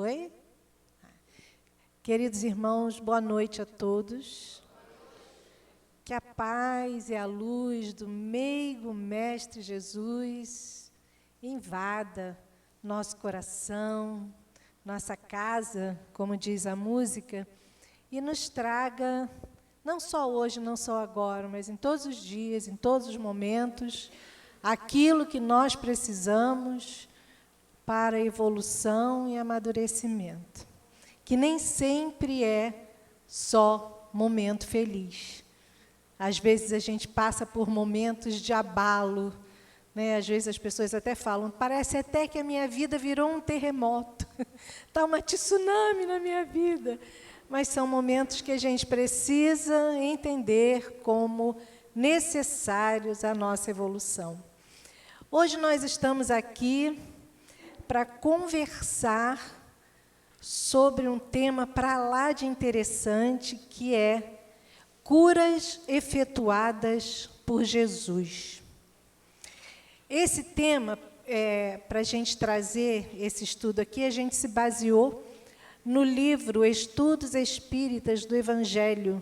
foi? Queridos irmãos, boa noite a todos. Que a paz e a luz do meigo Mestre Jesus invada nosso coração, nossa casa, como diz a música, e nos traga, não só hoje, não só agora, mas em todos os dias, em todos os momentos, aquilo que nós precisamos para a evolução e amadurecimento. Que nem sempre é só momento feliz. Às vezes a gente passa por momentos de abalo, né? Às vezes as pessoas até falam, parece até que a minha vida virou um terremoto, está uma tsunami na minha vida. Mas são momentos que a gente precisa entender como necessários à nossa evolução. Hoje nós estamos aqui para conversar sobre um tema para lá de interessante, que é curas efetuadas por Jesus. Esse tema, para a gente trazer esse estudo aqui, a gente se baseou no livro Estudos Espíritas do Evangelho,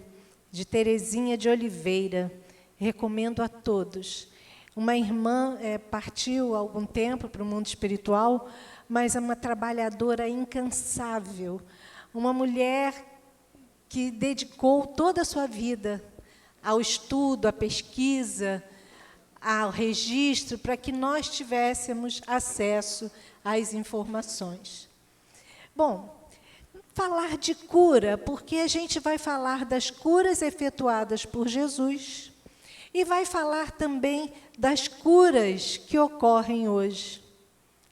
de Teresinha de Oliveira. Recomendo a todos. Uma irmã partiu há algum tempo para o mundo espiritual, mas é uma trabalhadora incansável, uma mulher que dedicou toda a sua vida ao estudo, à pesquisa, ao registro, para que nós tivéssemos acesso às informações. Bom, falar de cura, porque a gente vai falar das curas efetuadas por Jesus e vai falar também das curas que ocorrem hoje,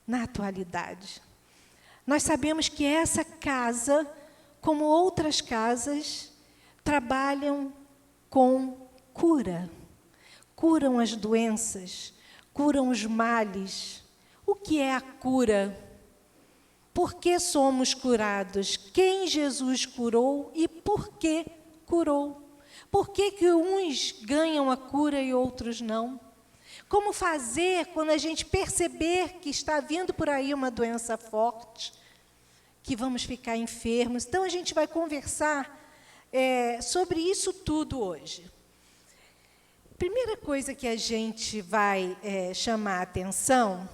na atualidade. Nós sabemos que essa casa, como outras casas, trabalham com cura. Curam as doenças, curam os males. O que é a cura? Por que somos curados? Quem Jesus curou e por que curou? Por que uns ganham a cura e outros não? Como fazer quando a gente perceber que está vindo por aí uma doença forte, que vamos ficar enfermos? Então, a gente vai conversar sobre isso tudo hoje. Primeira coisa que a gente vai chamar a atenção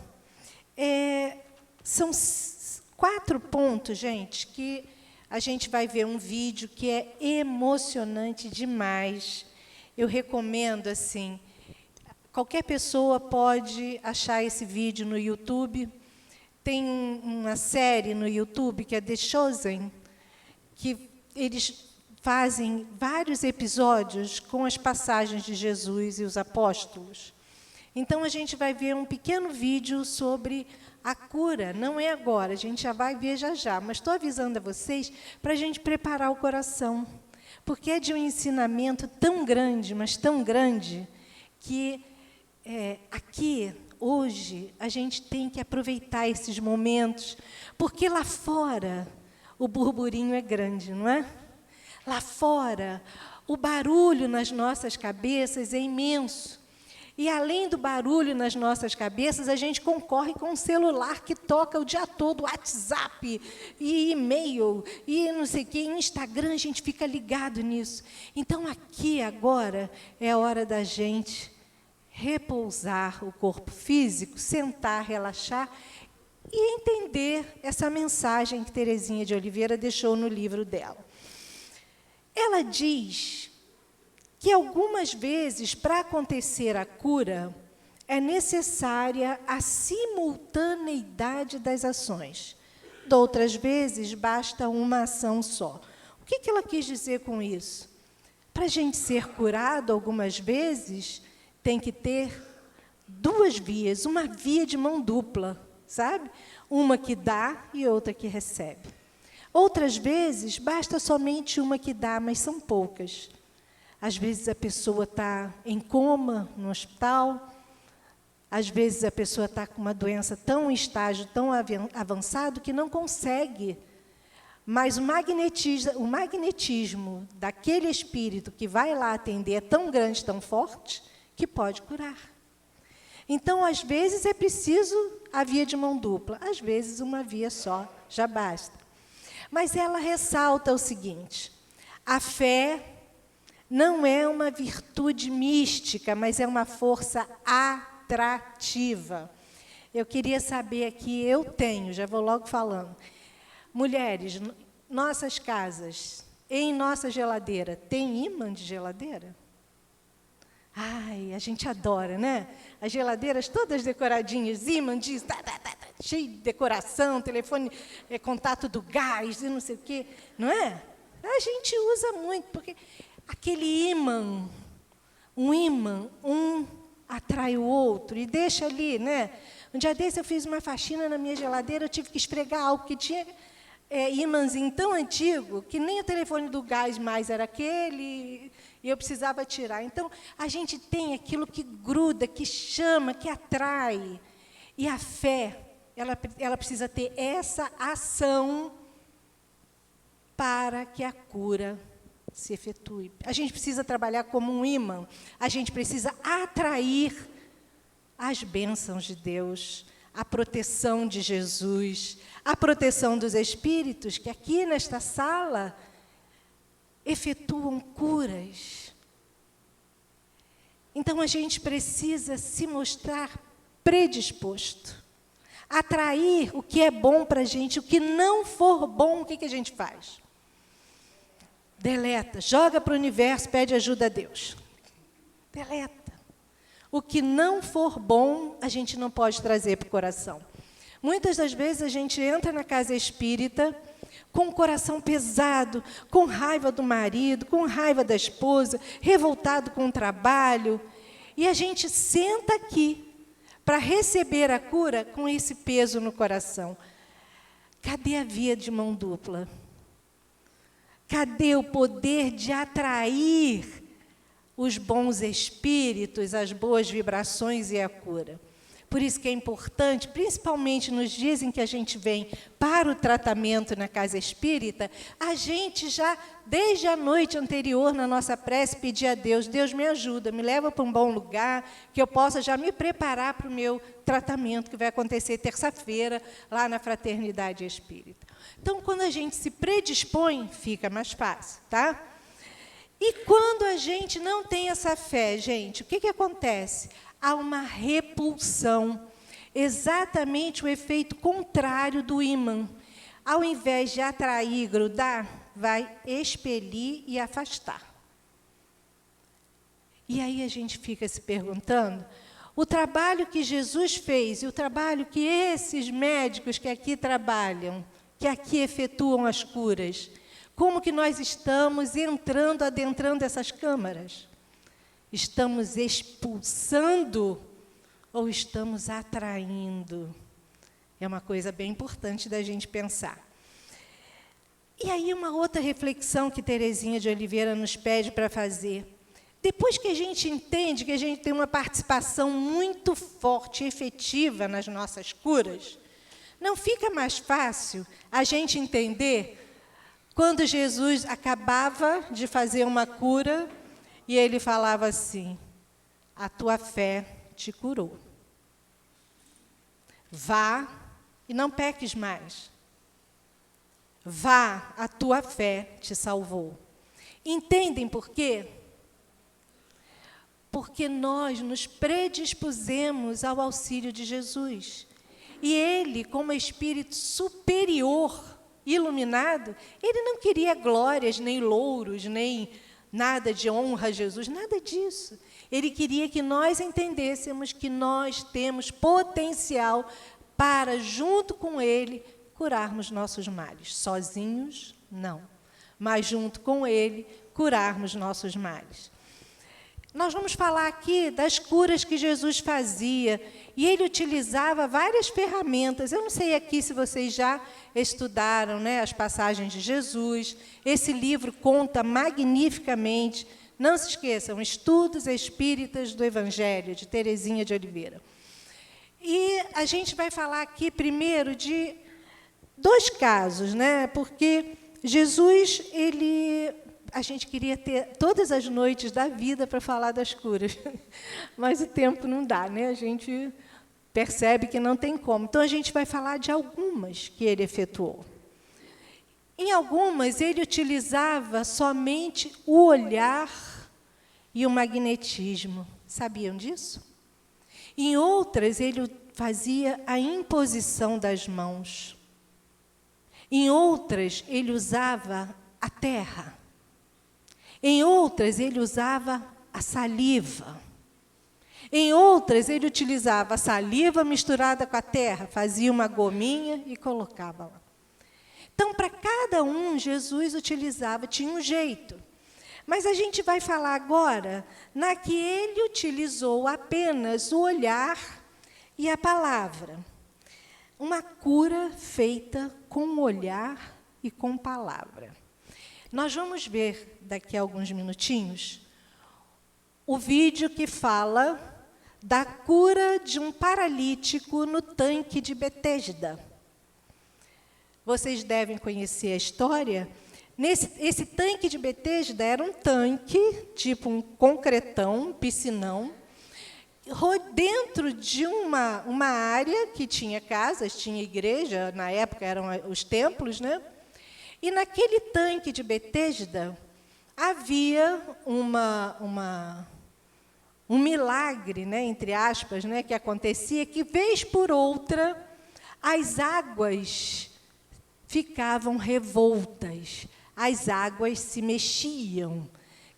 são 4 pontos, gente, que a gente vai ver um vídeo que é emocionante demais. Eu recomendo, assim, qualquer pessoa pode achar esse vídeo no YouTube. Tem uma série no YouTube que é The Chosen, que eles fazem vários episódios com as passagens de Jesus e os apóstolos. Então, a gente vai ver um pequeno vídeo sobre a cura. Não é agora, a gente já vai ver já, mas estou avisando a vocês para a gente preparar o coração, porque é de um ensinamento tão grande, mas tão grande, que aqui, hoje, a gente tem que aproveitar esses momentos, porque lá fora o burburinho é grande, não é? Lá fora, o barulho nas nossas cabeças é imenso. E, além do barulho nas nossas cabeças, a gente concorre com um celular que toca o dia todo, WhatsApp, e e-mail, e não sei o quê, Instagram, a gente fica ligado nisso. Então, aqui, agora, é a hora da gente repousar o corpo físico, sentar, relaxar e entender essa mensagem que Teresinha de Oliveira deixou no livro dela. Ela diz que algumas vezes, para acontecer a cura, é necessária a simultaneidade das ações. De outras vezes, basta uma ação só. O que ela quis dizer com isso? Para a gente ser curado, algumas vezes, tem que ter 2 vias, uma via de mão dupla, sabe? Uma que dá e outra que recebe. Outras vezes, basta somente uma que dá, mas são poucas. Às vezes, a pessoa está em coma no hospital, às vezes, a pessoa está com uma doença tão em estágio, tão avançado, que não consegue. Mas o magnetismo daquele espírito que vai lá atender é tão grande, tão forte, que pode curar. Então, às vezes, é preciso a via de mão dupla, às vezes, uma via só já basta. Mas ela ressalta o seguinte: a fé não é uma virtude mística, mas é uma força atrativa. Eu queria saber aqui, já vou logo falando. Mulheres, nossas casas, em nossa geladeira, tem ímã de geladeira? Ai, a gente adora, né? As geladeiras todas decoradinhas, ímã diz, cheio de decoração, telefone, contato do gás, e não sei o quê, não é? A gente usa muito, porque aquele ímã, um atrai o outro e deixa ali, né? Um dia desse eu fiz uma faxina na minha geladeira, eu tive que esfregar algo que tinha ímãzinho tão antigo que nem o telefone do gás mais era aquele e eu precisava tirar. Então, a gente tem aquilo que gruda, que chama, que atrai. E a fé, ela precisa ter essa ação para que a cura se efetue. A gente precisa trabalhar como um ímã, a gente precisa atrair as bênçãos de Deus, a proteção de Jesus, a proteção dos espíritos, que aqui nesta sala efetuam curas. Então, a gente precisa se mostrar predisposto, atrair o que é bom para a gente. O que não for bom, o que a gente faz? Deleta, joga para o universo, pede ajuda a Deus. Deleta. O que não for bom, a gente não pode trazer para o coração. Muitas das vezes a gente entra na casa espírita com o coração pesado, com raiva do marido, com raiva da esposa, revoltado com o trabalho, e a gente senta aqui para receber a cura com esse peso no coração. Cadê a via de mão dupla? Cadê o poder de atrair os bons espíritos, as boas vibrações e a cura? Por isso que é importante, principalmente nos dias em que a gente vem para o tratamento na casa espírita, a gente já, desde a noite anterior, na nossa prece, pedir a Deus, Deus me ajuda, me leva para um bom lugar, que eu possa já me preparar para o meu tratamento, que vai acontecer terça-feira, lá na Fraternidade Espírita. Então, quando a gente se predispõe, fica mais fácil, tá? E quando a gente não tem essa fé, gente, o que acontece? Há uma repulsão, exatamente o efeito contrário do ímã. Ao invés de atrair e grudar, vai expelir e afastar. E aí a gente fica se perguntando, o trabalho que Jesus fez e o trabalho que esses médicos que aqui trabalham, que aqui efetuam as curas, como que nós estamos adentrando essas câmaras? Estamos expulsando ou estamos atraindo? É uma coisa bem importante da gente pensar. E aí uma outra reflexão que Terezinha de Oliveira nos pede para fazer. Depois que a gente entende que a gente tem uma participação muito forte e efetiva nas nossas curas, não fica mais fácil a gente entender quando Jesus acabava de fazer uma cura e ele falava assim, a tua fé te curou. Vá e não peques mais. Vá, a tua fé te salvou. Entendem por quê? Porque nós nos predispusemos ao auxílio de Jesus. E ele, como espírito superior, iluminado, ele não queria glórias, nem louros, nem nada de honra a Jesus, nada disso. Ele queria que nós entendêssemos que nós temos potencial para, junto com ele, curarmos nossos males. Sozinhos, não. Mas, junto com ele, curarmos nossos males. Nós vamos falar aqui das curas que Jesus fazia, e ele utilizava várias ferramentas. Eu não sei aqui se vocês já estudaram, né, as passagens de Jesus. Esse livro conta magnificamente. Não se esqueçam, Estudos Espíritas do Evangelho, de Terezinha de Oliveira. E a gente vai falar aqui primeiro de 2 casos, né, porque Jesus, a gente queria ter todas as noites da vida para falar das curas, mas o tempo não dá, né? A gente percebe que não tem como. Então, a gente vai falar de algumas que ele efetuou. Em algumas, ele utilizava somente o olhar e o magnetismo. Sabiam disso? Em outras, ele fazia a imposição das mãos. Em outras, ele usava a terra. Em outras, ele usava a saliva. Em outras, ele utilizava a saliva misturada com a terra, fazia uma gominha e colocava lá. Então, para cada um, Jesus utilizava, tinha um jeito. Mas a gente vai falar agora na que ele utilizou apenas o olhar e a palavra. Uma cura feita com o olhar e com palavra. Nós vamos ver daqui a alguns minutinhos o vídeo que fala da cura de um paralítico no tanque de Betesda. Vocês devem conhecer a história. Esse tanque de Betesda era um tanque, tipo um concretão, um piscinão, dentro de uma área que tinha casas, tinha igreja, na época eram os templos, né? E naquele tanque de Betesda havia um milagre, né, entre aspas, né, que acontecia, que vez por outra as águas ficavam revoltas, as águas se mexiam,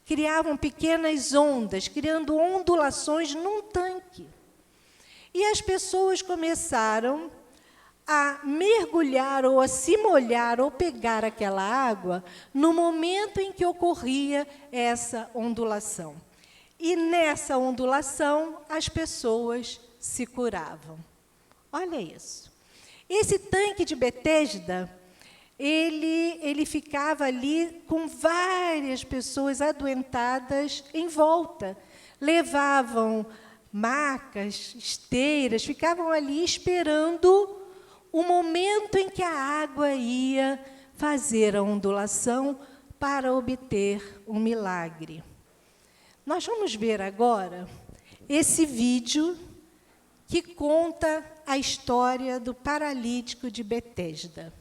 criavam pequenas ondas, criando ondulações num tanque. E as pessoas começaram a mergulhar ou a se molhar ou pegar aquela água no momento em que ocorria essa ondulação. E nessa ondulação, as pessoas se curavam. Olha isso. Esse tanque de Betesda, ele ficava ali com várias pessoas adoentadas em volta. Levavam macas, esteiras, ficavam ali esperando o momento em que a água ia fazer a ondulação para obter um milagre. Nós vamos ver agora esse vídeo que conta a história do paralítico de Betesda.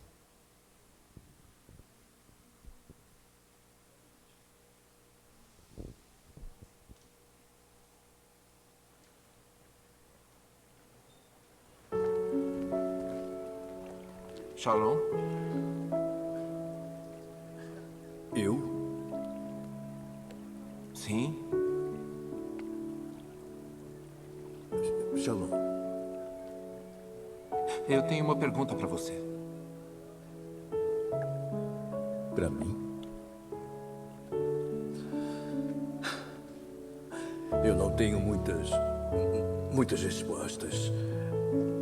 Shalom? Eu? Sim? Shalom. Eu tenho uma pergunta para você. Para mim? Eu não tenho muitas respostas,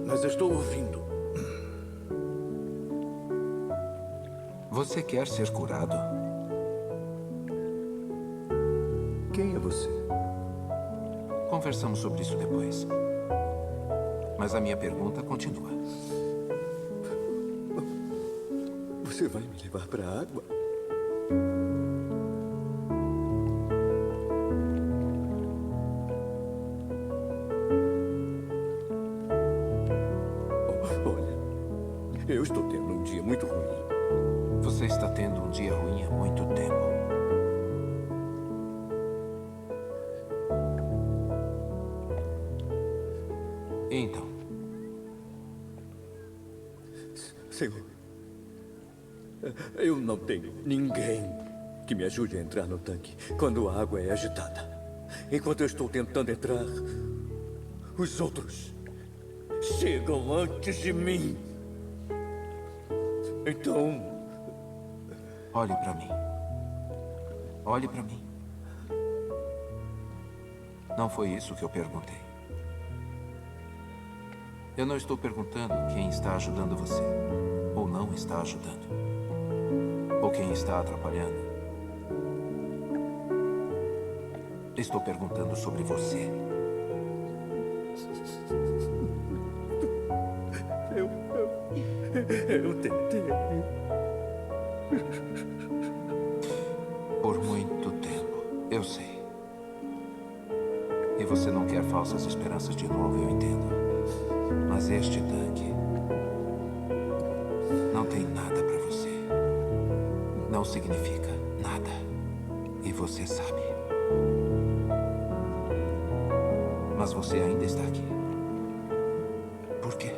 mas eu estou ouvindo. Você quer ser curado? Quem é você? Conversamos sobre isso depois. Mas a minha pergunta continua. Você vai me levar para a água? Olha, eu estou tendo um dia muito ruim. Você está tendo um dia ruim há muito tempo. Então, Senhor, eu não tenho ninguém que me ajude a entrar no tanque quando a água é agitada. Enquanto eu estou tentando entrar, os outros chegam antes de mim. Então, olhe para mim. Olhe para mim. Não foi isso que eu perguntei. Eu não estou perguntando quem está ajudando você, ou não está ajudando, ou quem está atrapalhando. Estou perguntando sobre você. eu tentei. Por muito tempo, eu sei. E você não quer falsas esperanças de novo, eu entendo. Mas este tanque não tem nada para você. não significa nada. E você sabe. Mas você ainda está aqui. Por quê?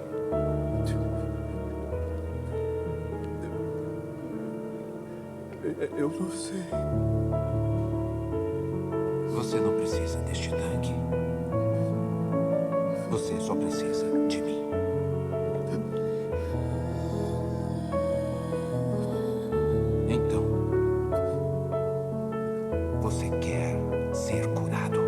Eu não sei. Você não precisa deste tanque. Você só precisa de mim. Então, você quer ser curado?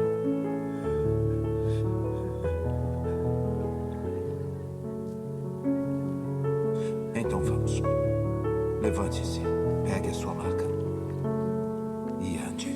Então vamos. Levante-se, pegue a sua maca e ande.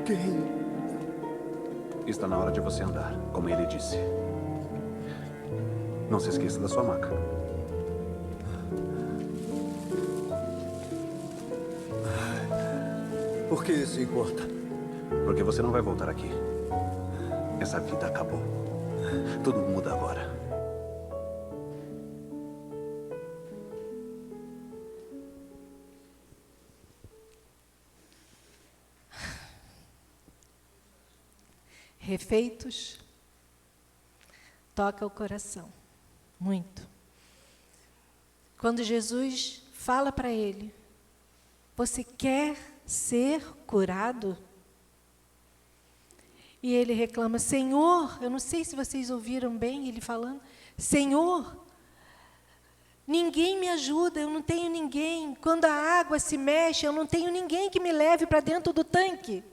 Quem? Está na hora de você andar, como ele disse. Não se esqueça da sua maca. Por que se importa? Porque você não vai voltar aqui. Essa vida acabou. Tudo muda agora. Refeitos, toca o coração, muito. Quando Jesus fala para ele, você quer ser curado? E ele reclama, Senhor, eu não sei se vocês ouviram bem ele falando, Senhor, ninguém me ajuda, eu não tenho ninguém. Quando a água se mexe, eu não tenho ninguém que me leve para dentro do tanque.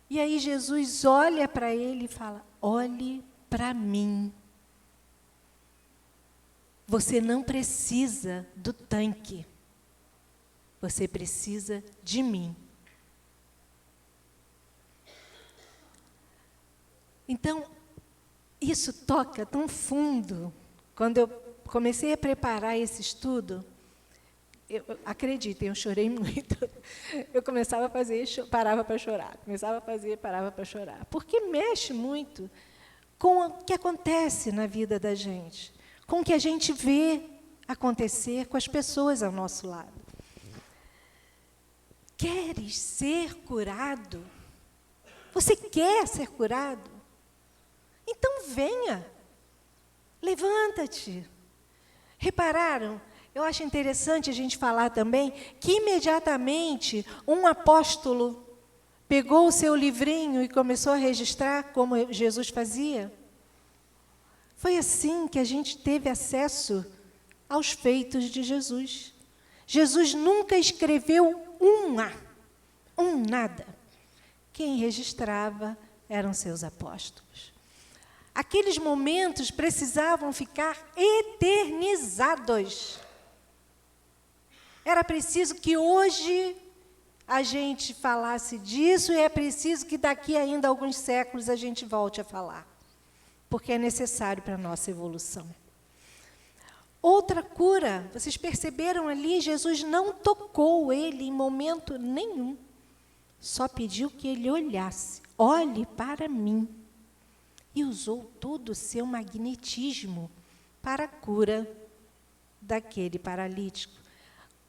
E aí Jesus olha para ele e fala, olhe para mim. Você não precisa do tanque. Você precisa de mim. Então, isso toca tão fundo. Quando eu comecei a preparar esse estudo, acreditem, eu chorei muito. Eu começava a fazer, parava para chorar. Começava a fazer, parava para chorar. Porque mexe muito com o que acontece na vida da gente, com o que a gente vê acontecer com as pessoas ao nosso lado. Queres ser curado? Você quer ser curado? Então venha, levanta-te. Repararam? Eu acho interessante a gente falar também que imediatamente um apóstolo pegou o seu livrinho e começou a registrar como Jesus fazia. Foi assim que a gente teve acesso aos feitos de Jesus. Jesus nunca escreveu nada. Quem registrava eram seus apóstolos. Aqueles momentos precisavam ficar eternizados. Era preciso que hoje a gente falasse disso e é preciso que daqui ainda a alguns séculos a gente volte a falar, porque é necessário para a nossa evolução. Outra cura, vocês perceberam ali, Jesus não tocou ele em momento nenhum, só pediu que ele olhasse, olhe para mim, e usou todo o seu magnetismo para a cura daquele paralítico.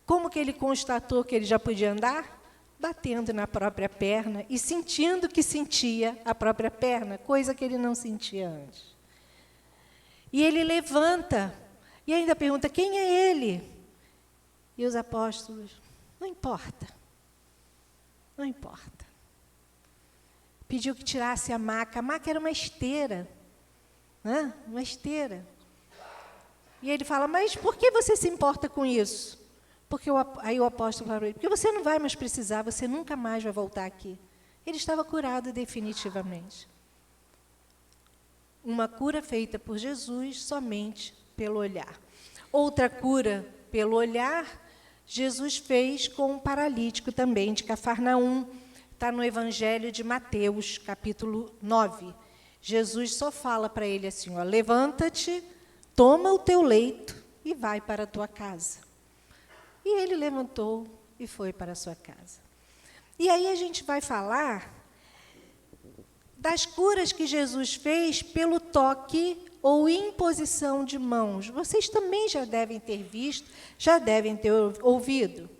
Como que ele constatou que ele já podia andar? Batendo na própria perna e sentindo que sentia a própria perna, coisa que ele não sentia antes. E ele levanta, e ainda pergunta, quem é ele? E os apóstolos, não importa, não importa. Pediu que tirasse a maca era uma esteira, né? Uma esteira. E ele fala, mas por que você se importa com isso? Aí o apóstolo falou para ele, porque você não vai mais precisar, você nunca mais vai voltar aqui. Ele estava curado definitivamente. Uma cura feita por Jesus somente pelo olhar. Outra cura pelo olhar, Jesus fez com um paralítico também, de Cafarnaum. Está no Evangelho de Mateus, capítulo 9. Jesus só fala para ele assim, ó, levanta-te, toma o teu leito e vai para a tua casa. E ele levantou e foi para a sua casa. E aí a gente vai falar das curas que Jesus fez pelo toque ou imposição de mãos. Vocês também já devem ter visto, já devem ter ouvido.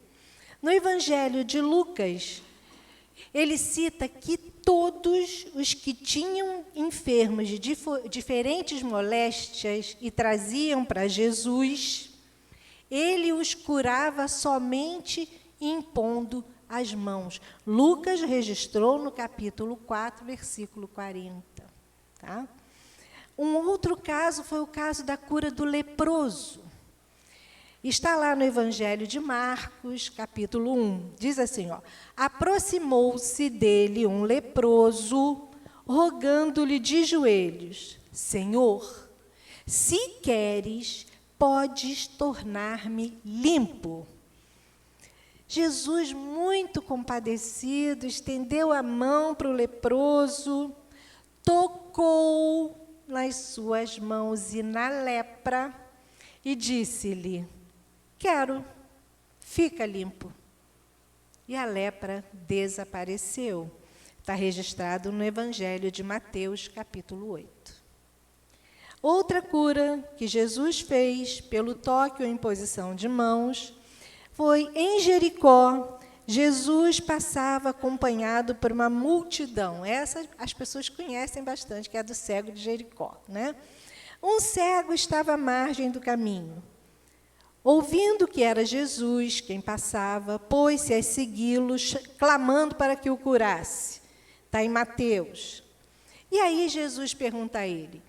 No Evangelho de Lucas, ele cita que todos os que tinham enfermos de diferentes moléstias e traziam para Jesus, ele os curava somente impondo as mãos. Lucas registrou no capítulo 4, versículo 40. Tá? Um outro caso foi o caso da cura do leproso. Está lá no Evangelho de Marcos, capítulo 1. Diz assim, ó, aproximou-se dele um leproso, rogando-lhe de joelhos, Senhor, se queres, podes tornar-me limpo. Jesus, muito compadecido, estendeu a mão para o leproso, tocou nas suas mãos e na lepra e disse-lhe, quero, fica limpo. E a lepra desapareceu. Está registrado no Evangelho de Mateus, capítulo 8. Outra cura que Jesus fez pelo toque ou imposição de mãos foi em Jericó. Jesus passava acompanhado por uma multidão. Essa as pessoas conhecem bastante, que é a do cego de Jericó, né? Um cego estava à margem do caminho. Ouvindo que era Jesus quem passava, pôs-se a segui-lo, clamando para que o curasse. Está em Mateus. E aí Jesus pergunta a ele,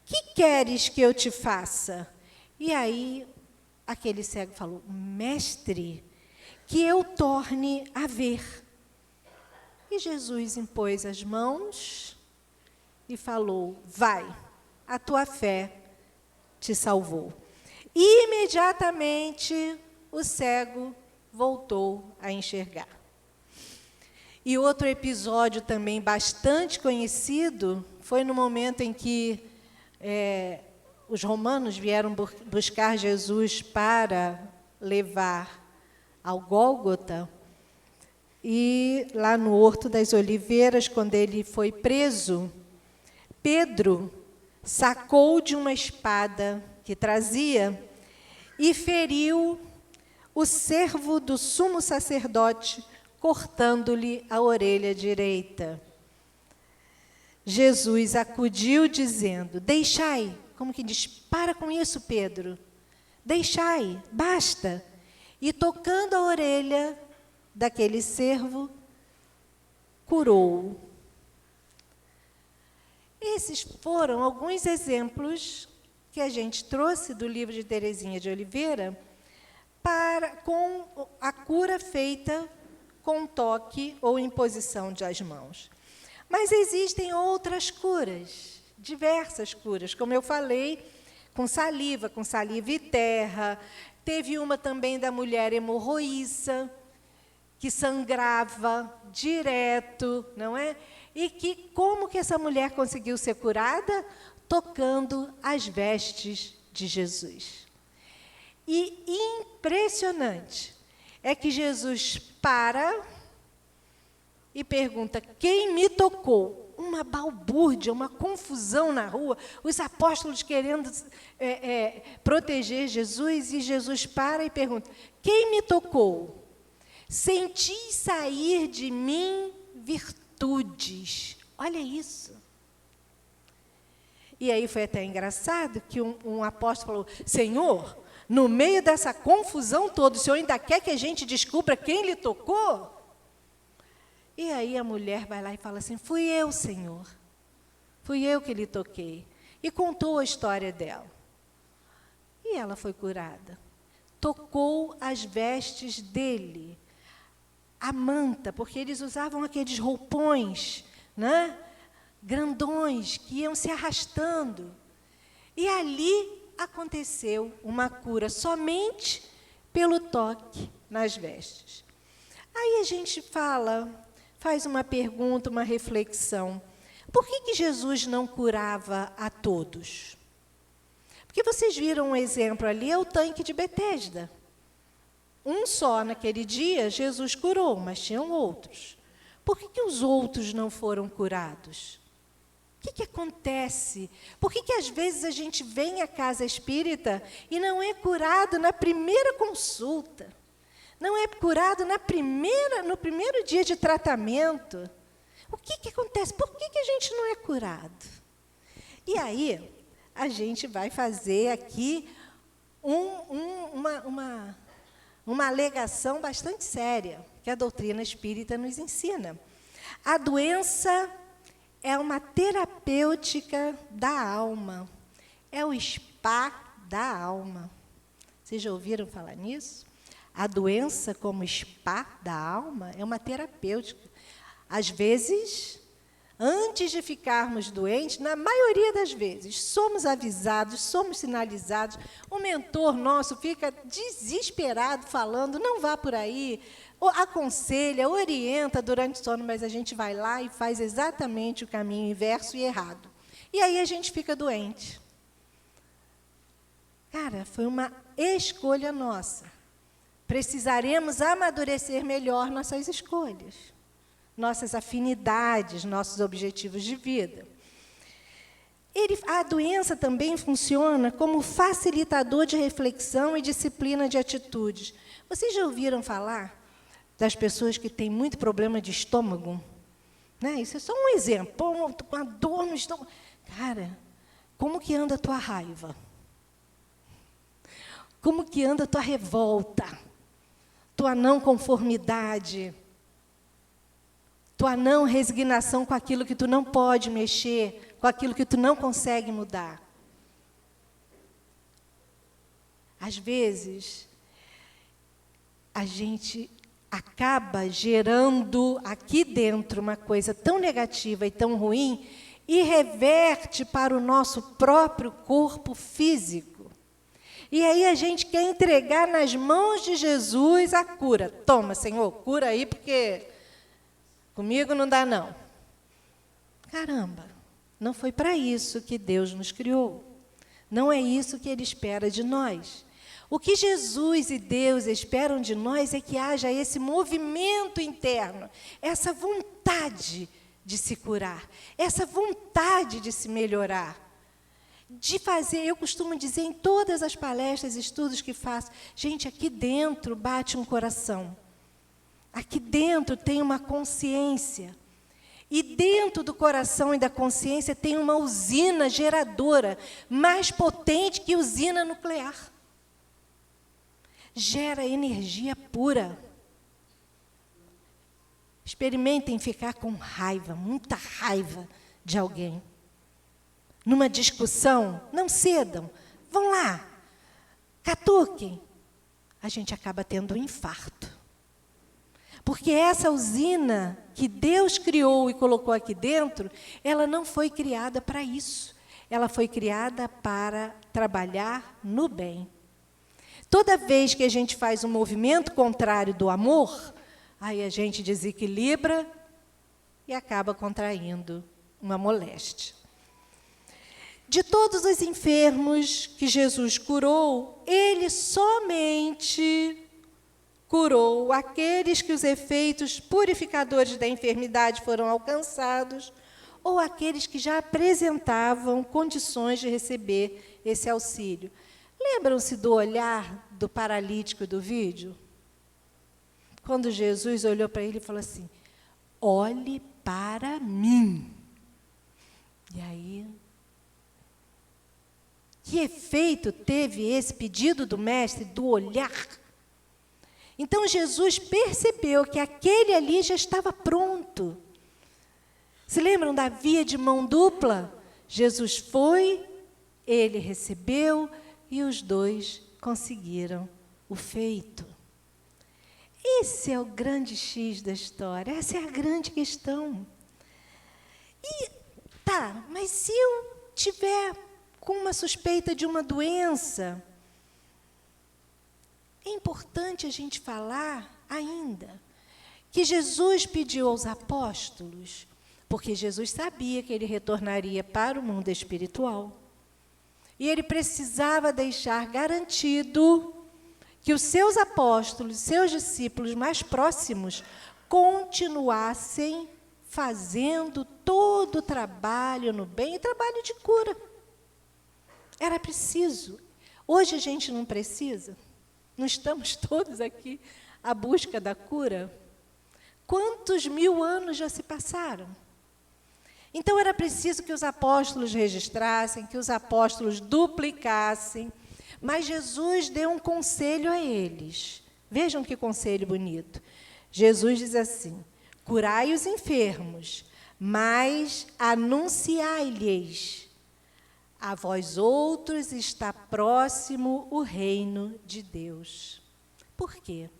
que queres que eu te faça? E aí aquele cego falou, mestre, que eu torne a ver. E Jesus impôs as mãos e falou, vai, a tua fé te salvou. E imediatamente o cego voltou a enxergar. E outro episódio também bastante conhecido foi no momento em que os romanos vieram buscar Jesus para levar ao Gólgota, e lá no Horto das Oliveiras, quando ele foi preso, Pedro sacou de uma espada que trazia e feriu o servo do sumo sacerdote, cortando-lhe a orelha direita. Jesus acudiu dizendo, deixai, como que diz, para com isso, Pedro, deixai, basta. E tocando a orelha daquele servo, curou-o. Esses foram alguns exemplos que a gente trouxe do livro de Teresinha de Oliveira com a cura feita com toque ou imposição das mãos. Mas existem outras curas, diversas curas, como eu falei, com saliva e terra. Teve uma também da mulher hemorroíça, que sangrava direto, não é? E como que essa mulher conseguiu ser curada? Tocando as vestes de Jesus. E impressionante é que Jesus para e pergunta, quem me tocou? Uma balbúrdia, uma confusão na rua, os apóstolos querendo proteger Jesus, e Jesus para e pergunta, quem me tocou? Senti sair de mim virtudes. Olha isso. E aí foi até engraçado que um apóstolo falou, Senhor, no meio dessa confusão toda, o Senhor ainda quer que a gente descubra quem lhe tocou? E aí a mulher vai lá e fala assim, fui eu, Senhor, fui eu que lhe toquei. E contou a história dela. E E ela foi curada. Tocou as vestes dele. A manta, porque eles usavam aqueles roupões, né, grandões, que iam se arrastando. E ali aconteceu uma cura somente pelo toque nas vestes. Aí a gente faz uma pergunta, uma reflexão. Por que Jesus não curava a todos? Porque vocês viram um exemplo ali, é o tanque de Betesda. Um só naquele dia Jesus curou, mas tinham outros. Por que os outros não foram curados? O que acontece? Por que às vezes a gente vem à casa espírita e não é curado na primeira consulta? Não é curado no primeiro dia de tratamento? O que acontece? Por que a gente não é curado? E aí, a gente vai fazer aqui uma alegação bastante séria, que a doutrina espírita nos ensina. A doença é uma terapêutica da alma, é o spa da alma. Vocês já ouviram falar nisso? A doença como spa da alma é uma terapêutica. Às vezes, antes de ficarmos doentes, na maioria das vezes, somos avisados, somos sinalizados, o mentor nosso fica desesperado falando, não vá por aí, aconselha, orienta durante o sono, mas a gente vai lá e faz exatamente o caminho inverso e errado. E aí a gente fica doente. Cara, foi uma escolha nossa. Precisaremos amadurecer melhor nossas escolhas, nossas afinidades, nossos objetivos de vida. A doença também funciona como facilitador de reflexão e disciplina de atitudes. Vocês já ouviram falar das pessoas que têm muito problema de estômago? Né? Isso é só um exemplo. Pô, com a dor no estômago. Cara, como que anda a tua raiva? Como que anda a tua revolta? Tua não conformidade? Tua não resignação com aquilo que tu não pode mexer, com aquilo que tu não consegue mudar. Às vezes, a gente acaba gerando aqui dentro uma coisa tão negativa e tão ruim e reverte para o nosso próprio corpo físico. E aí a gente quer entregar nas mãos de Jesus a cura. Toma, Senhor, cura aí, porque comigo não dá, não. Caramba, não foi para isso que Deus nos criou. Não é isso que Ele espera de nós. O que Jesus e Deus esperam de nós é que haja esse movimento interno, essa vontade de se curar, essa vontade de se melhorar. De fazer, eu costumo dizer em todas as palestras, estudos que faço, gente, aqui dentro bate um coração. Aqui dentro tem uma consciência. E dentro do coração e da consciência tem uma usina geradora, mais potente que usina nuclear. Gera energia pura. Experimentem ficar com raiva, muita raiva de alguém. Numa discussão, não cedam, vão lá, catuquem. A gente acaba tendo um infarto. Porque essa usina que Deus criou e colocou aqui dentro, ela não foi criada para isso. Ela foi criada para trabalhar no bem. Toda vez que a gente faz um movimento contrário do amor, aí a gente desequilibra e acaba contraindo uma moléstia. De todos os enfermos que Jesus curou, Ele somente curou aqueles que os efeitos purificadores da enfermidade foram alcançados ou aqueles que já apresentavam condições de receber esse auxílio. Lembram-se do olhar do paralítico do vídeo? Quando Jesus olhou para ele e falou assim, olhe para mim. E aí, que efeito teve esse pedido do mestre, do olhar? Então, Jesus percebeu que aquele ali já estava pronto. Se lembram da via de mão dupla? Jesus foi, ele recebeu, e os dois conseguiram o feito. Esse é o grande X da história, essa é a grande questão. E, tá, mas se eu tiver com uma suspeita de uma doença, é importante a gente falar ainda que Jesus pediu aos apóstolos, porque Jesus sabia que ele retornaria para o mundo espiritual, e ele precisava deixar garantido que os seus apóstolos, seus discípulos mais próximos, continuassem fazendo todo o trabalho no bem, trabalho de cura. Era preciso. Hoje a gente não precisa? Não estamos todos aqui à busca da cura? Quantos 1000 anos já se passaram? Então era preciso que os apóstolos registrassem, que os apóstolos duplicassem, mas Jesus deu um conselho a eles. Vejam que conselho bonito. Jesus diz assim: curai os enfermos, mas anunciai-lhes: a vós outros está próximo o reino de Deus. Por quê?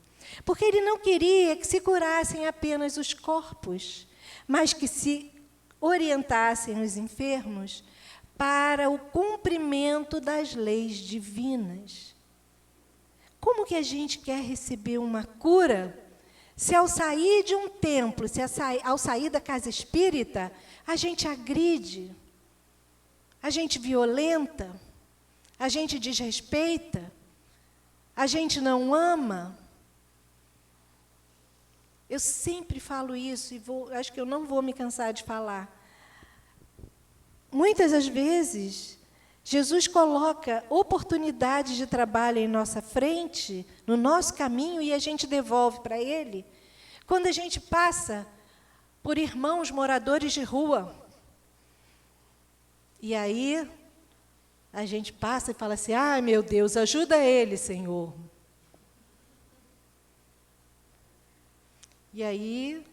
Porque ele não queria que se curassem apenas os corpos, mas que se orientassem os enfermos para o cumprimento das leis divinas. Como que a gente quer receber uma cura se ao sair de um templo, ao sair da casa espírita, a gente agride, a gente violenta, a gente desrespeita, a gente não ama? Eu sempre falo isso e acho que eu não vou me cansar de falar. Muitas das vezes, Jesus coloca oportunidades de trabalho em nossa frente, no nosso caminho, e a gente devolve para Ele. Quando a gente passa por irmãos moradores de rua, e aí a gente passa e fala assim: ai, meu Deus, ajuda ele, Senhor. E aí,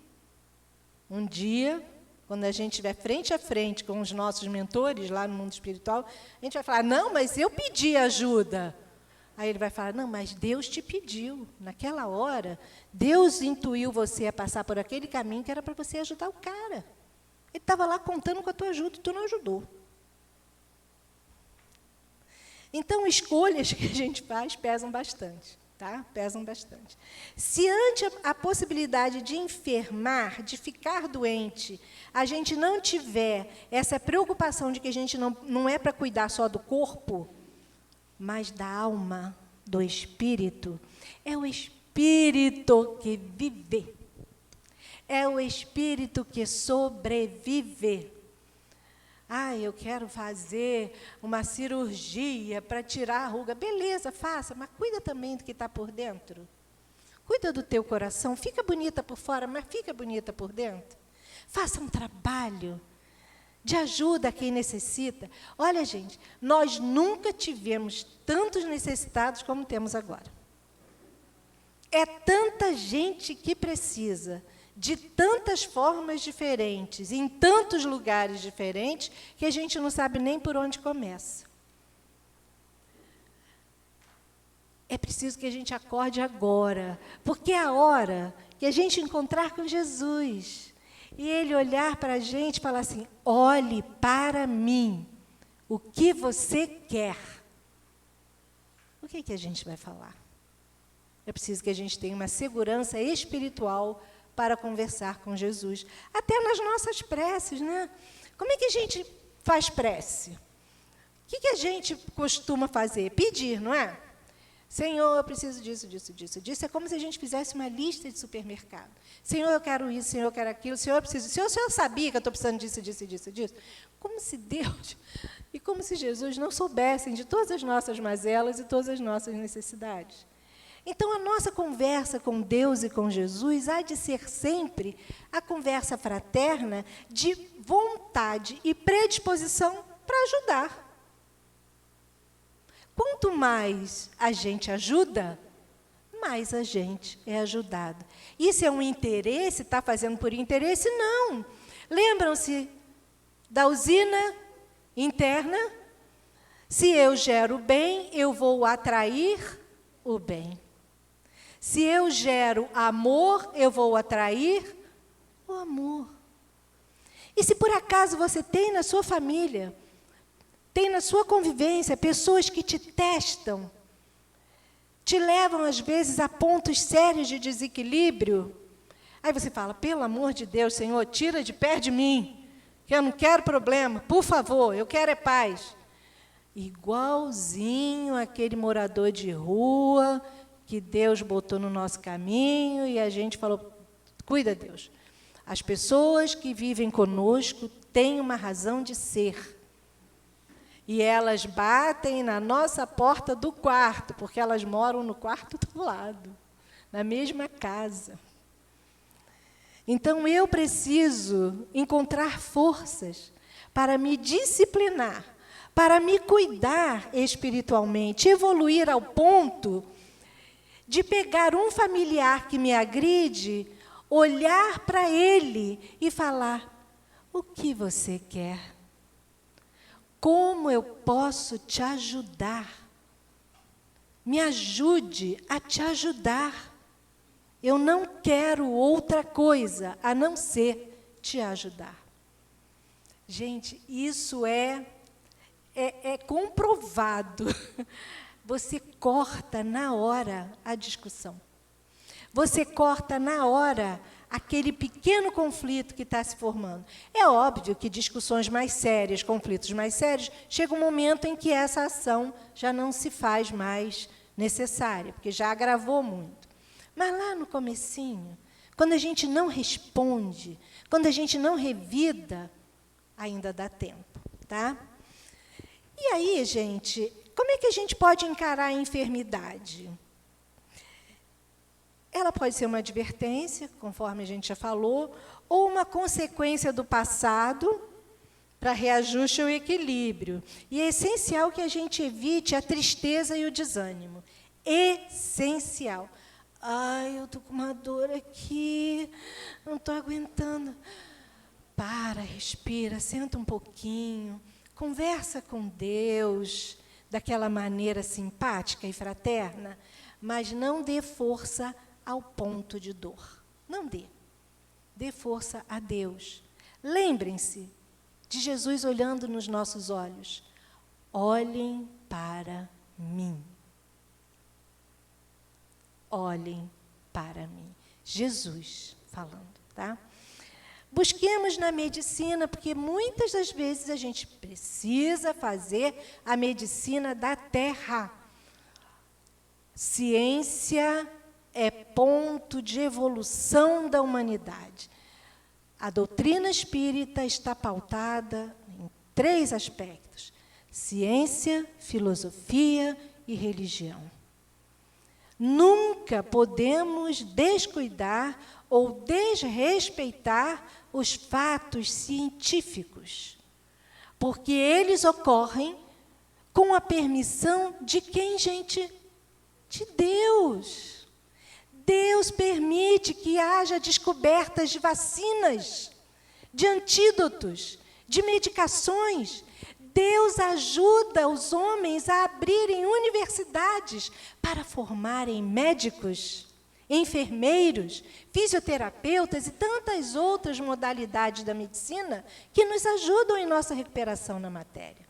um dia, quando a gente estiver frente a frente com os nossos mentores lá no mundo espiritual, a gente vai falar: não, mas eu pedi ajuda. Aí ele vai falar: não, mas Deus te pediu. Naquela hora, Deus intuiu você a passar por aquele caminho que era para você ajudar o cara. Ele estava lá contando com a tua ajuda e tu não ajudou. Então, escolhas que a gente faz pesam bastante. Tá? Pesam bastante. Se ante a possibilidade de enfermar, de ficar doente, a gente não tiver essa preocupação de que a gente não é para cuidar só do corpo, mas da alma, do espírito, é o espírito que vive. É o espírito que sobrevive. Ah, eu quero fazer uma cirurgia para tirar a ruga. Beleza, faça, mas cuida também do que está por dentro. Cuida do teu coração. Fica bonita por fora, mas fica bonita por dentro. Faça um trabalho de ajuda a quem necessita. Olha, gente, nós nunca tivemos tantos necessitados como temos agora. É tanta gente que precisa de tantas formas diferentes, em tantos lugares diferentes, que a gente não sabe nem por onde começa. É preciso que a gente acorde agora, porque é a hora que a gente encontrar com Jesus, e Ele olhar para a gente e falar assim: olhe para mim, o que você quer? O que a gente vai falar? É preciso que a gente tenha uma segurança espiritual para conversar com Jesus. Até nas nossas preces, né? Como é que a gente faz prece? O que a gente costuma fazer? Pedir, não é? Senhor, eu preciso disso, disso, disso, disso. É como se a gente fizesse uma lista de supermercado. Senhor, eu quero isso, Senhor, eu quero aquilo. Senhor, eu preciso. O senhor sabia que eu estou precisando disso, disso, disso, disso? Como se Deus e como se Jesus não soubessem de todas as nossas mazelas e todas as nossas necessidades. Então, a nossa conversa com Deus e com Jesus há de ser sempre a conversa fraterna de vontade e predisposição para ajudar. Quanto mais a gente ajuda, mais a gente é ajudado. Isso é um interesse? Está fazendo por interesse? Não. Lembram-se da usina interna? Se eu gero o bem, eu vou atrair o bem. Se eu gero amor, eu vou atrair o amor. E se por acaso você tem na sua família, tem na sua convivência pessoas que te testam, te levam às vezes a pontos sérios de desequilíbrio, aí você fala, pelo amor de Deus, Senhor, tira de perto de mim, que eu não quero problema, por favor, eu quero é paz. Igualzinho aquele morador de rua que Deus botou no nosso caminho e a gente falou, cuida, Deus. As pessoas que vivem conosco têm uma razão de ser. E elas batem na nossa porta do quarto, porque elas moram no quarto do lado, na mesma casa. Então, eu preciso encontrar forças para me disciplinar, para me cuidar espiritualmente, evoluir ao ponto de pegar um familiar que me agride, olhar para ele e falar, o que você quer? Como eu posso te ajudar? Me ajude a te ajudar. Eu não quero outra coisa a não ser te ajudar. Gente, isso é comprovado. Você corta na hora a discussão. Você corta na hora aquele pequeno conflito que está se formando. É óbvio que discussões mais sérias, conflitos mais sérios, chega um momento em que essa ação já não se faz mais necessária, porque já agravou muito. Mas lá no comecinho, quando a gente não responde, quando a gente não revida, ainda dá tempo, tá? E aí, gente, como é que a gente pode encarar a enfermidade? Ela pode ser uma advertência, conforme a gente já falou, ou uma consequência do passado para reajuste ou equilíbrio. E é essencial que a gente evite a tristeza e o desânimo. Essencial. Ai, eu estou com uma dor aqui, não estou aguentando. Para, respira, senta um pouquinho, conversa com Deus, daquela maneira simpática e fraterna, mas não dê força ao ponto de dor. Não dê. Dê força a Deus. Lembrem-se de Jesus olhando nos nossos olhos. Olhem para mim. Olhem para mim. Jesus falando, tá? Busquemos na medicina, porque muitas das vezes a gente precisa fazer a medicina da terra. Ciência é ponto de evolução da humanidade. A doutrina espírita está pautada em 3 aspectos: ciência, filosofia e religião. Nunca podemos descuidar ou desrespeitar os fatos científicos, porque eles ocorrem com a permissão de quem, gente? De Deus. Deus permite que haja descobertas de vacinas, de antídotos, de medicações. Deus ajuda os homens a abrirem universidades para formarem médicos, enfermeiros, fisioterapeutas e tantas outras modalidades da medicina que nos ajudam em nossa recuperação na matéria.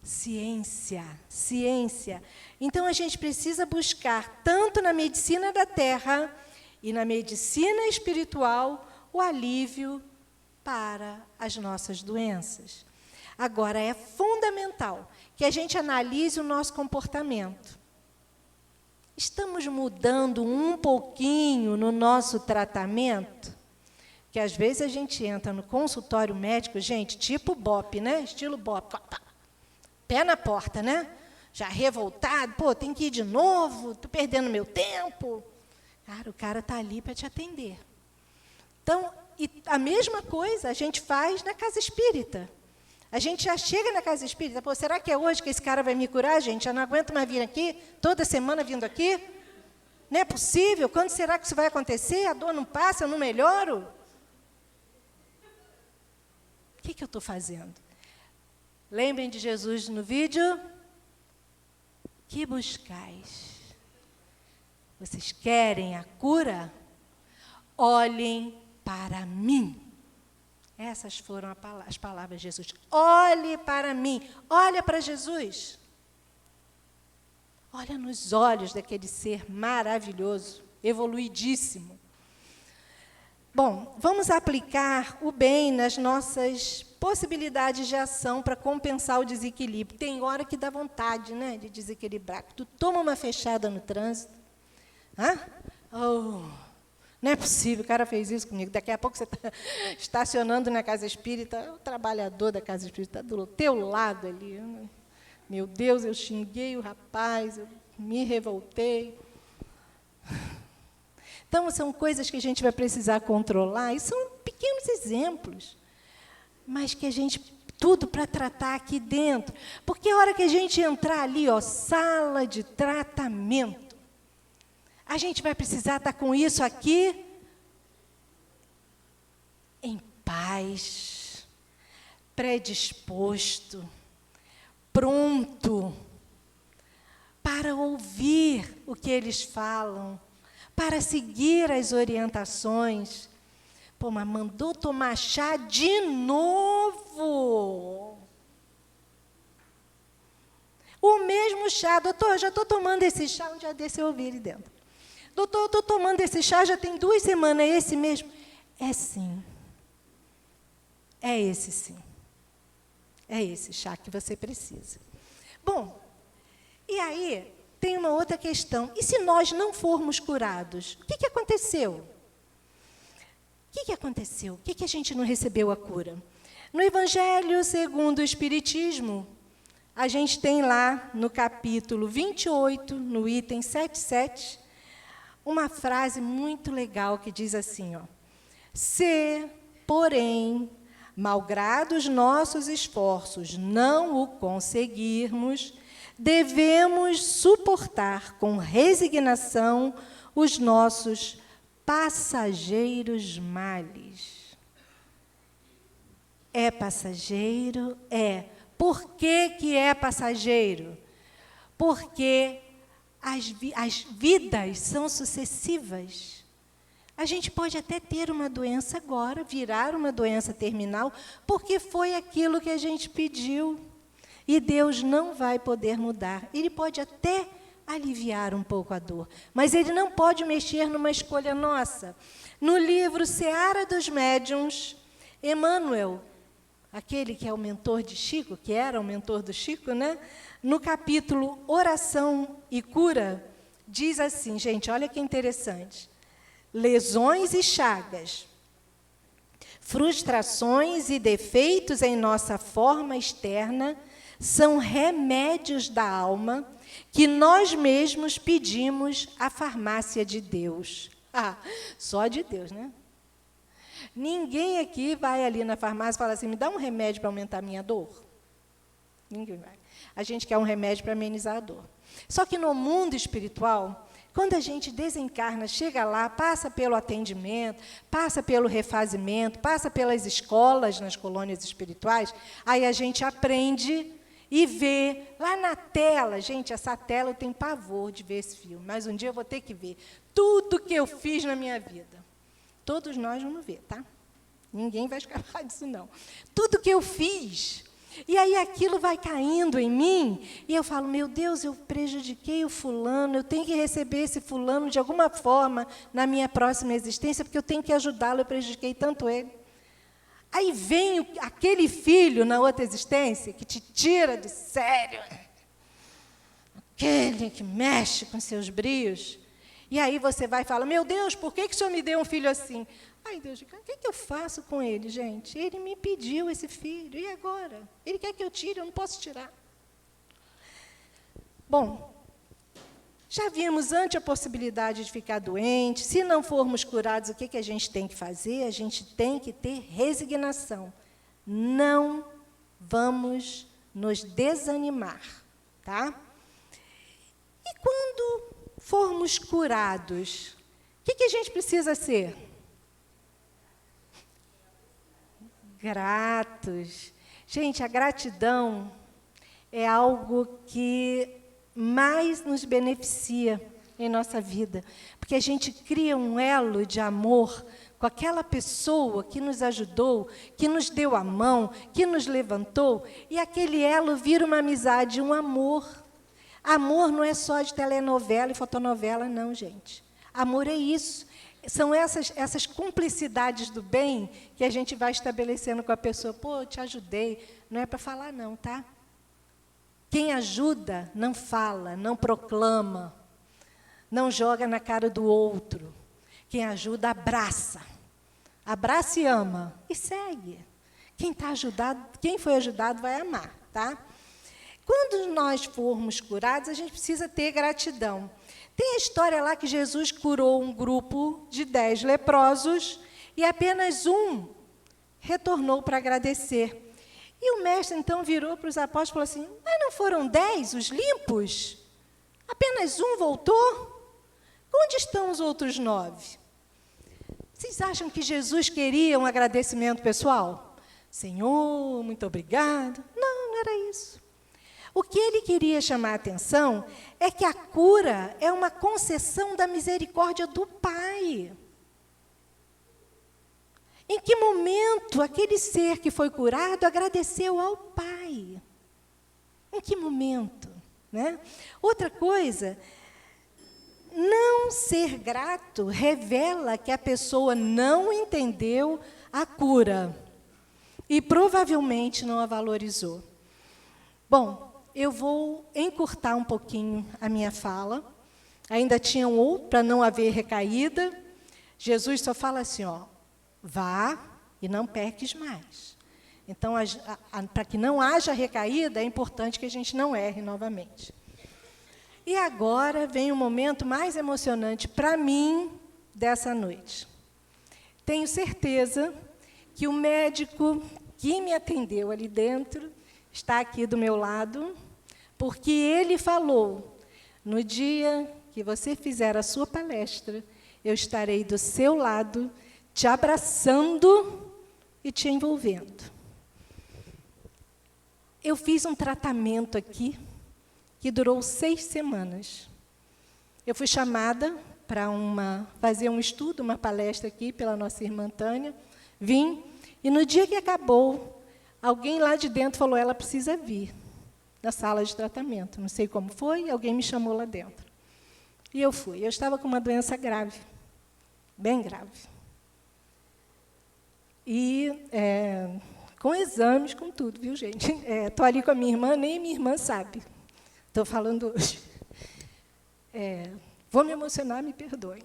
Ciência, ciência. Então, a gente precisa buscar, tanto na medicina da terra e na medicina espiritual, o alívio para as nossas doenças. Agora, é fundamental que a gente analise o nosso comportamento. Estamos mudando um pouquinho no nosso tratamento? Que às vezes a gente entra no consultório médico, gente, tipo BOP, né? Estilo BOP. Pé na porta, né? Já revoltado, pô, tem que ir de novo, estou perdendo meu tempo. Cara, o cara está ali para te atender. Então, e a mesma coisa a gente faz na casa espírita. A gente já chega na casa espírita, pô, será que é hoje que esse cara vai me curar, gente? Eu não aguento mais vir aqui, toda semana vindo aqui. Não é possível? Quando será que isso vai acontecer? A dor não passa, eu não melhoro? O que eu estou fazendo? Lembrem de Jesus no vídeo? Que buscais? Vocês querem a cura? Olhem para mim. Essas foram as palavras de Jesus. Olhe para mim. Olha para Jesus. Olha nos olhos daquele ser maravilhoso, evoluidíssimo. Bom, vamos aplicar o bem nas nossas possibilidades de ação para compensar o desequilíbrio. Tem hora que dá vontade, né, de desequilibrar. Tu toma uma fechada no trânsito. Oh, não é possível, o cara fez isso comigo. Daqui a pouco você está estacionando na casa espírita, o trabalhador da casa espírita está do teu lado ali. Meu Deus, eu xinguei o rapaz, eu me revoltei. Então, são coisas que a gente vai precisar controlar, e são pequenos exemplos, mas que a gente, tudo para tratar aqui dentro. Porque a hora que a gente entrar ali, sala de tratamento, a gente vai precisar estar com isso aqui em paz, predisposto, pronto para ouvir o que eles falam, para seguir as orientações. Pô, mas mandou tomar chá de novo. O mesmo chá. Doutor, já estou tomando esse chá. Um dia desse eu ouvi ele dentro. Doutor, eu estou tomando esse chá já tem 2 semanas. É esse mesmo? É sim. É esse sim. É esse chá que você precisa. Bom, e aí tem uma outra questão. E se nós não formos curados? O que aconteceu? O que aconteceu? Por que a gente não recebeu a cura? No Evangelho segundo o Espiritismo, a gente tem lá no capítulo 28, no item 77, uma frase muito legal que diz assim, se, porém, malgrado os nossos esforços, não o conseguirmos, devemos suportar com resignação os nossos passageiros males. É passageiro? É. Por que é passageiro? Porque as vidas são sucessivas. A gente pode até ter uma doença agora, virar uma doença terminal, porque foi aquilo que a gente pediu. E Deus não vai poder mudar. Ele pode até aliviar um pouco a dor, mas Ele não pode mexer numa escolha nossa. No livro Seara dos Médiuns, Emmanuel, aquele que é o mentor de Chico, que era o mentor do Chico, né? No capítulo Oração e Cura, diz assim, gente, olha que interessante. Lesões e chagas, frustrações e defeitos em nossa forma externa são remédios da alma que nós mesmos pedimos à farmácia de Deus. Só de Deus, né? Ninguém aqui vai ali na farmácia e fala assim, me dá um remédio para aumentar a minha dor. Ninguém vai. A gente quer um remédio para amenizar a dor. Só que no mundo espiritual, quando a gente desencarna, chega lá, passa pelo atendimento, passa pelo refazimento, passa pelas escolas nas colônias espirituais, aí a gente aprende e vê lá na tela, gente, essa tela eu tenho pavor de ver esse filme, mas um dia eu vou ter que ver tudo que eu fiz na minha vida. Todos nós vamos ver, tá? Ninguém vai escapar disso, não. Tudo que eu fiz. E aí aquilo vai caindo em mim, e eu falo, meu Deus, eu prejudiquei o fulano, eu tenho que receber esse fulano de alguma forma na minha próxima existência, porque eu tenho que ajudá-lo, eu prejudiquei tanto ele. Aí vem aquele filho na outra existência que te tira do sério, aquele que mexe com seus brios, e aí você vai e fala, meu Deus, por que o Senhor me deu um filho assim? Ai, Deus, o que eu faço com ele, gente? Ele me pediu esse filho, e agora? Ele quer que eu tire, eu não posso tirar. Bom, já vimos antes a possibilidade de ficar doente. Se não formos curados, o que a gente tem que fazer? A gente tem que ter resignação. Não vamos nos desanimar, tá? E quando formos curados, o que a gente precisa ser? Gratos. Gente, a gratidão é algo que mais nos beneficia em nossa vida, porque a gente cria um elo de amor com aquela pessoa que nos ajudou, que nos deu a mão, que nos levantou, e aquele elo vira uma amizade, um amor. Amor não é só de telenovela e fotonovela, não, gente. Amor é isso. São essas cumplicidades do bem que a gente vai estabelecendo com a pessoa. Pô, eu te ajudei. Não é para falar, não, tá? Quem ajuda não fala, não proclama, não joga na cara do outro. Quem ajuda, abraça. Abraça e ama. E segue. Quem foi ajudado vai amar, tá? Quando nós formos curados, a gente precisa ter gratidão. Tem a história lá que Jesus curou um grupo de 10 leprosos e apenas um retornou para agradecer. E o mestre, então, virou para os apóstolos e falou assim, mas não foram 10 os limpos? Apenas um voltou? Onde estão os outros 9? Vocês acham que Jesus queria um agradecimento pessoal? Senhor, muito obrigado. Não, não era isso. O que ele queria chamar a atenção é que a cura é uma concessão da misericórdia do Pai. Em que momento aquele ser que foi curado agradeceu ao Pai? Em que momento? Né? Outra coisa, não ser grato revela que a pessoa não entendeu a cura e provavelmente não a valorizou. Bom, eu vou encurtar um pouquinho a minha fala. Ainda tinha um outro, para não haver recaída. Jesus só fala assim, ó, vá e não peques mais. Então, para que não haja recaída, é importante que a gente não erre novamente. E agora vem o momento mais emocionante para mim dessa noite. Tenho certeza que o médico que me atendeu ali dentro está aqui do meu lado, porque ele falou, no dia que você fizer a sua palestra, eu estarei do seu lado, te abraçando e te envolvendo. Eu fiz um tratamento aqui, que durou 6 semanas. Eu fui chamada para fazer um estudo, uma palestra aqui pela nossa irmã Tânia, vim, e no dia que acabou, alguém lá de dentro falou, ela precisa vir na sala de tratamento. Não sei como foi, alguém me chamou lá dentro. E eu fui. Eu estava com uma doença grave, bem grave. E com exames, com tudo, viu, gente? Estou ali com a minha irmã, nem minha irmã sabe. Estou falando hoje. Vou me emocionar, me perdoem.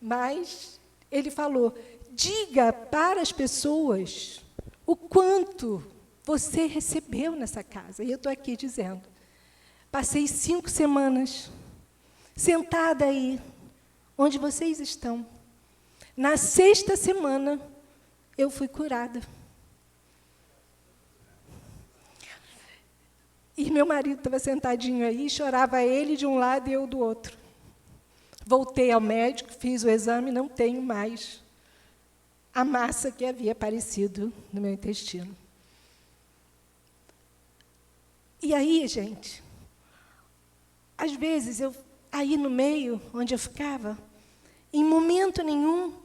Mas ele falou, diga para as pessoas o quanto você recebeu nessa casa. E eu estou aqui dizendo, passei 5 semanas sentada aí, onde vocês estão. Na 6ª semana, eu fui curada. E meu marido estava sentadinho aí, chorava ele de um lado e eu do outro. Voltei ao médico, fiz o exame, não tenho mais a massa que havia aparecido no meu intestino. E aí, gente, às vezes, aí no meio, onde eu ficava, em momento nenhum,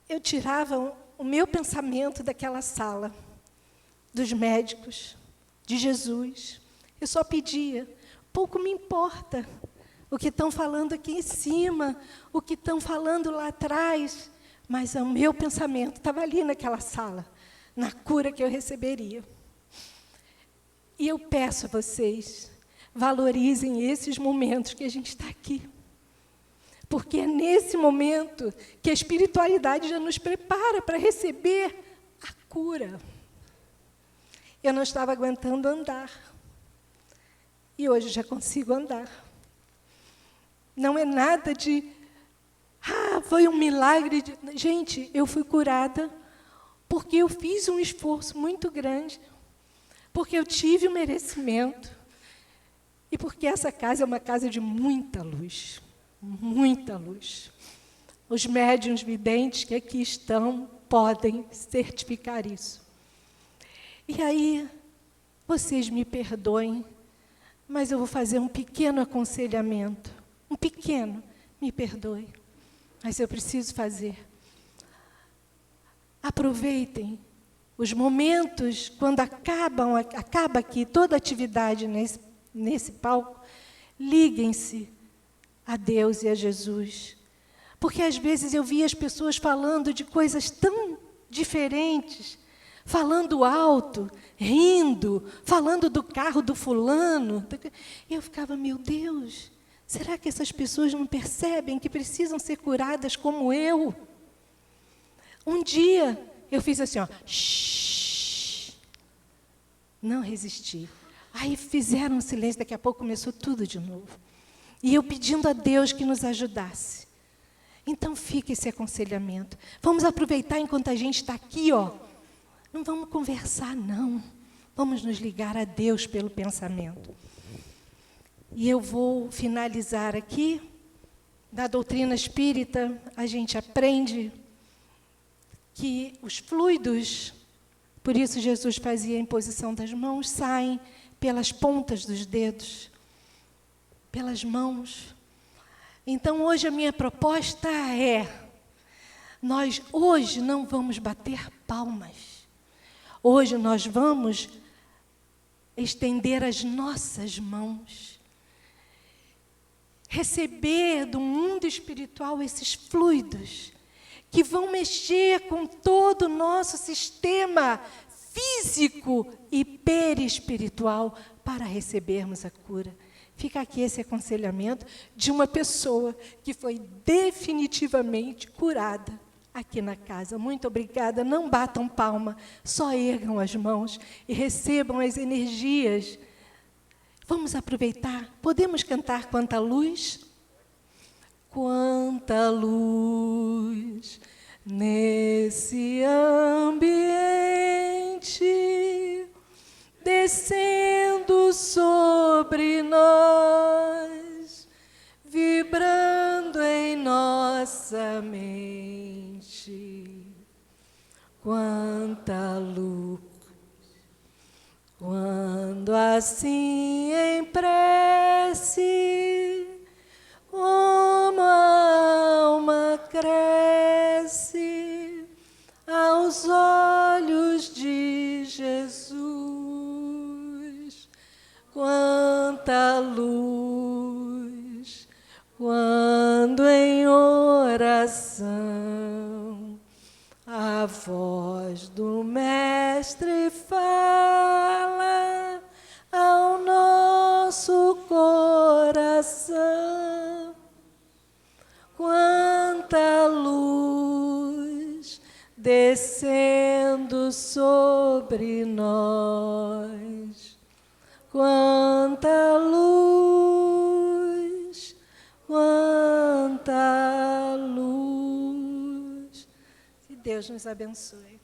eu tirava o meu pensamento daquela sala, dos médicos, de Jesus. Eu só pedia, pouco me importa o que estão falando aqui em cima, o que estão falando lá atrás, mas o meu pensamento estava ali naquela sala, na cura que eu receberia. E eu peço a vocês, valorizem esses momentos que a gente está aqui. Porque é nesse momento que a espiritualidade já nos prepara para receber a cura. Eu não estava aguentando andar. E hoje já consigo andar. Não é nada de... foi um milagre. Gente, eu fui curada porque eu fiz um esforço muito grande. Porque eu tive o merecimento. E porque essa casa é uma casa de muita luz. Muita luz. Os médiuns videntes que aqui estão podem certificar isso. E aí, vocês me perdoem, mas eu vou fazer um pequeno aconselhamento. Um pequeno, me perdoe, mas eu preciso fazer. Aproveitem os momentos, quando acaba aqui toda a atividade nesse palco, liguem-se a Deus e a Jesus. Porque às vezes eu via as pessoas falando de coisas tão diferentes, falando alto, rindo, falando do carro do fulano. E eu ficava, meu Deus, será que essas pessoas não percebem que precisam ser curadas como eu? Um dia eu fiz assim, ó, shh, não resisti. Aí fizeram um silêncio, daqui a pouco começou tudo de novo. E eu pedindo a Deus que nos ajudasse. Então fica esse aconselhamento. Vamos aproveitar enquanto a gente está aqui, ó. Não vamos conversar, não. Vamos nos ligar a Deus pelo pensamento. E eu vou finalizar aqui. Da doutrina espírita, a gente aprende que os fluidos, por isso Jesus fazia a imposição das mãos, saem pelas pontas dos dedos, pelas mãos. Então, hoje a minha proposta é, nós hoje não vamos bater palmas. Hoje nós vamos estender as nossas mãos. Receber do mundo espiritual esses fluidos que vão mexer com todo o nosso sistema físico e perispiritual para recebermos a cura. Fica aqui esse aconselhamento de uma pessoa que foi definitivamente curada aqui na casa. Muito obrigada. Não batam palma, só ergam as mãos e recebam as energias. Vamos aproveitar. Podemos cantar Quanta Luz? Quanta luz nesse ambiente, descendo sobre nós, vibrando em nossa mente. Quanta luz, quando assim em prece, como a alma cresce aos olhos de Jesus. Quanta luz, quando em oração a voz do Mestre fala ao nosso coração. Quanta luz descendo sobre nós. Quanta luz, quanta luz. Que Deus nos abençoe.